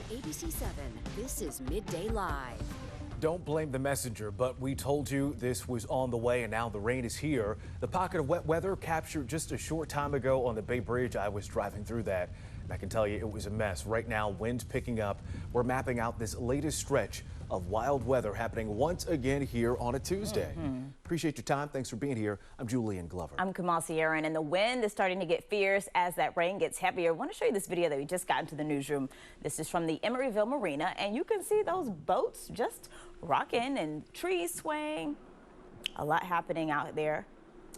ABC7, this is Midday Live. Don't blame the messenger, but we told you this was on the way and now the rain is here. The pocket of wet weather captured just a short time ago on the Bay Bridge. I was driving through that and I can tell you it was a mess. Right now, wind picking up. We're mapping out this latest stretch of wild weather happening once again here on a Tuesday. Appreciate your time. Thanks for being here. I'm Julian Glover. I'm Kamal Sierra, and the wind is starting to get fierce as that rain gets heavier. I want to show you this video that we just got into the newsroom. This is from the Emeryville Marina, and you can see those boats just rocking and trees swaying. A lot happening out there.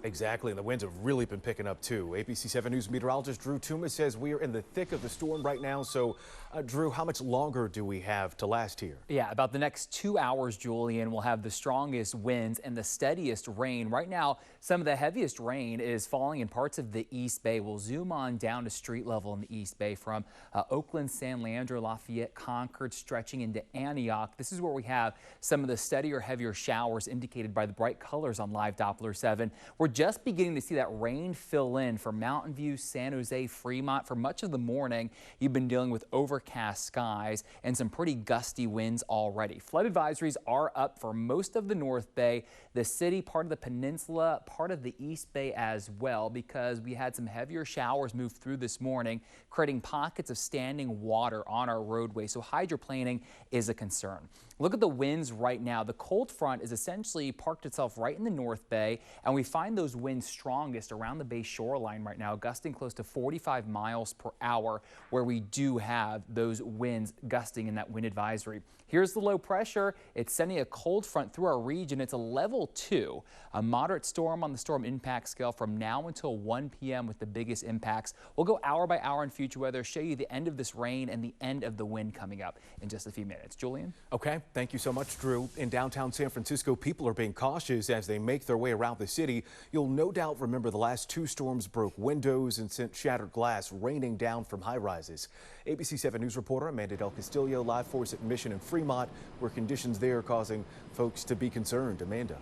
Exactly, and the winds have really been picking up too. ABC7 News meteorologist Drew Tuma says we are in the thick of the storm right now. So, Drew, how much longer do we have to last here? Yeah, about the next 2 hours, Julian, we'll have the strongest winds and the steadiest rain. Right now, some of the heaviest rain is falling in parts of the East Bay. We'll zoom on down to street level in the East Bay from Oakland, San Leandro, Lafayette, Concord, stretching into Antioch. This is where we have some of the steadier, heavier showers indicated by the bright colors on Live Doppler 7. We're just beginning to see that rain fill in for Mountain View, San Jose, Fremont. For much of the morning, you've been dealing with overcast skies and some pretty gusty winds already. Flood advisories are up for most of the North Bay, the city, part of the peninsula, part of the East Bay as well, because we had some heavier showers move through this morning, creating pockets of standing water on our roadway. So hydroplaning is a concern. Look at the winds right now. The cold front is essentially parked itself right in the North Bay, and we find those winds strongest around the Bay shoreline right now, gusting close to 45 miles per hour, where we do have those winds gusting in that wind advisory. Here's the low pressure. It's sending a cold front through our region. It's a level 2, a moderate storm on the storm impact scale from now until 1 p.m. with the biggest impacts. We'll go hour by hour in future weather, show you the end of this rain and the end of the wind coming up in just a few minutes. Julian? Okay, thank you so much, Drew. In downtown San Francisco, people are being cautious as they make their way around the city. You'll no doubt remember the last 2 storms broke windows and sent shattered glass raining down from high rises. ABC7 News reporter Amanda Del Castillo live for us at Mission and Fremont, where conditions there are causing folks to be concerned. Amanda.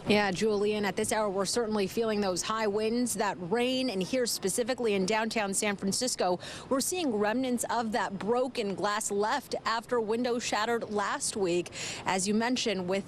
Yeah, Julian, at this hour, we're certainly feeling those high winds, that rain, and here specifically in downtown San Francisco, we're seeing remnants of that broken glass left after windows shattered last week. As you mentioned, with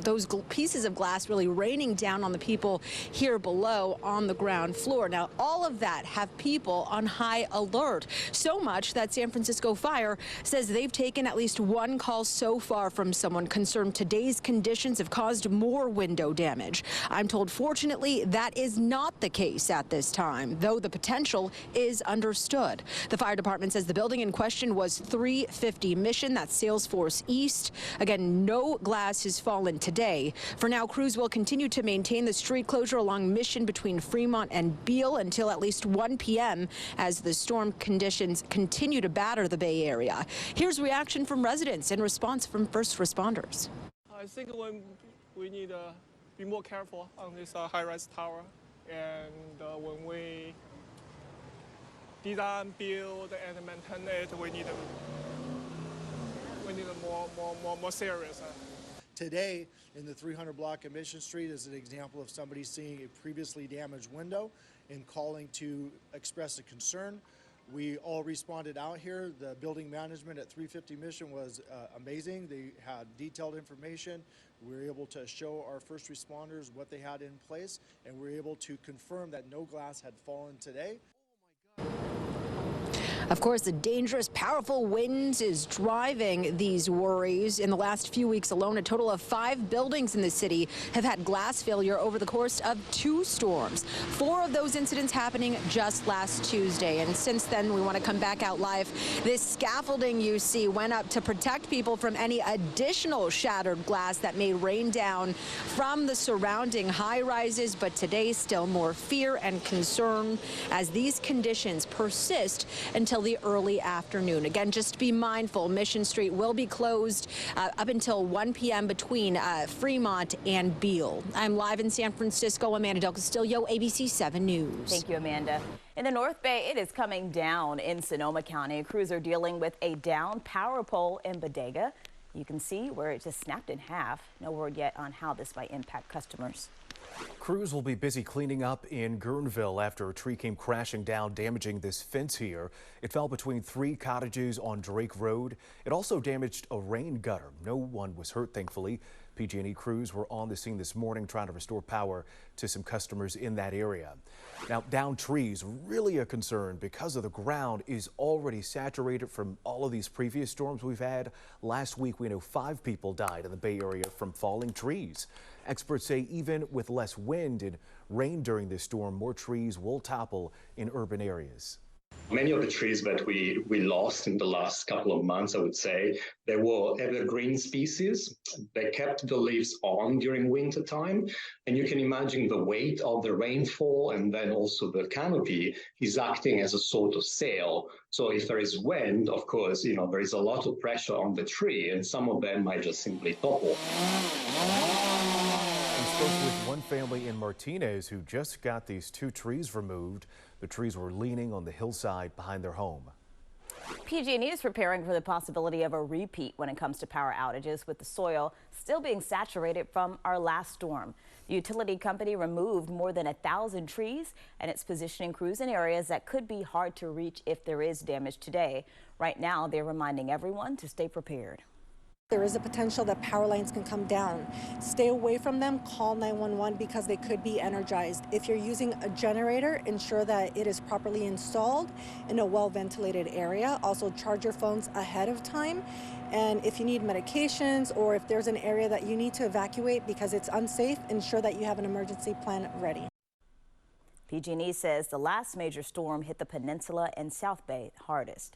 those pieces of glass really raining down on the people here below on the ground floor. Now, all of that have people on high alert, so much that San Francisco Fire says they've taken at least 1 call so far from someone concerned today's conditions have caused more window damage. I'm told, fortunately, that is not the case at this time, though the potential is understood. The fire department says the building in question was 350 Mission, that's Salesforce East. Again, no glass has fallen today. For now, crews will continue to maintain the street closure along Mission between Fremont and Beale until at least 1 p.m. as the storm conditions continue to batter the Bay Area. Here's reaction from residents in response from first responders. I think we need to be more careful on this high-rise tower, and when we design, build, and maintain it, we need more serious. Today, in the 300 block of Mission Street is an example of somebody seeing a previously damaged window and calling to express a concern. We all responded out here. The building management at 350 Mission was amazing. They had detailed information. We were able to show our first responders what they had in place, and we were able to confirm that no glass had fallen today. Of course, the dangerous, powerful winds is driving these worries. In the last few weeks alone, a total of 5 buildings in the city have had glass failure over the course of 2 storms. 4 of those incidents happening just last Tuesday. And since then, we want to come back out live. This scaffolding you see went up to protect people from any additional shattered glass that may rain down from the surrounding high rises. But today, still more fear and concern as these conditions persist until the early afternoon. Again, just be mindful, Mission Street will be closed up until 1 p.m. between Fremont and Beale. I'm live in San Francisco. Amanda Del Castillo, ABC7 News. Thank you, Amanda. In the North Bay, it is coming down in Sonoma County. Crews are dealing with a down power pole in Bodega. You can see where it just snapped in half. No word yet on how this might impact customers. Crews will be busy cleaning up in Guerneville after a tree came crashing down, damaging this fence here. It fell between 3 cottages on Drake Road. It also damaged a rain gutter. No one was hurt, thankfully. PG&E crews were on the scene this morning trying to restore power to some customers in that area. Now, downed trees, really a concern because of the ground is already saturated from all of these previous storms we've had. Last week, we know 5 people died in the Bay Area from falling trees. Experts say even with less wind and rain during this storm, more trees will topple in urban areas. Many of the trees that we lost in the last couple of months, I would say, they were evergreen species. They kept the leaves on during winter time. And you can imagine the weight of the rainfall and then also the canopy is acting as a sort of sail. So if there is wind, of course, there is a lot of pressure on the tree and some of them might just simply topple. We spoke with one family in Martinez who just got these 2 trees removed. The trees were leaning on the hillside behind their home. PG&E is preparing for the possibility of a repeat when it comes to power outages, with the soil still being saturated from our last storm. The utility company removed more than 1,000 trees, and it's positioning crews in areas that could be hard to reach if there is damage today. Right now, they're reminding everyone to stay prepared. There is a potential that power lines can come down. Stay away from them, call 911 because they could be energized. If you're using a generator, ensure that it is properly installed in a well-ventilated area. Also, charge your phones ahead of time. And if you need medications or if there's an area that you need to evacuate because it's unsafe, ensure that you have an emergency plan ready. PG&E says the last major storm hit the peninsula and South Bay hardest.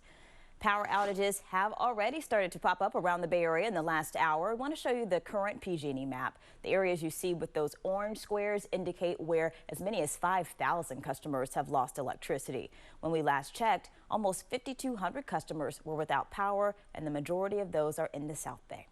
Power outages have already started to pop up around the Bay Area in the last hour. I want to show you the current PG&E map. The areas you see with those orange squares indicate where as many as 5,000 customers have lost electricity. When we last checked, almost 5,200 customers were without power, and the majority of those are in the South Bay.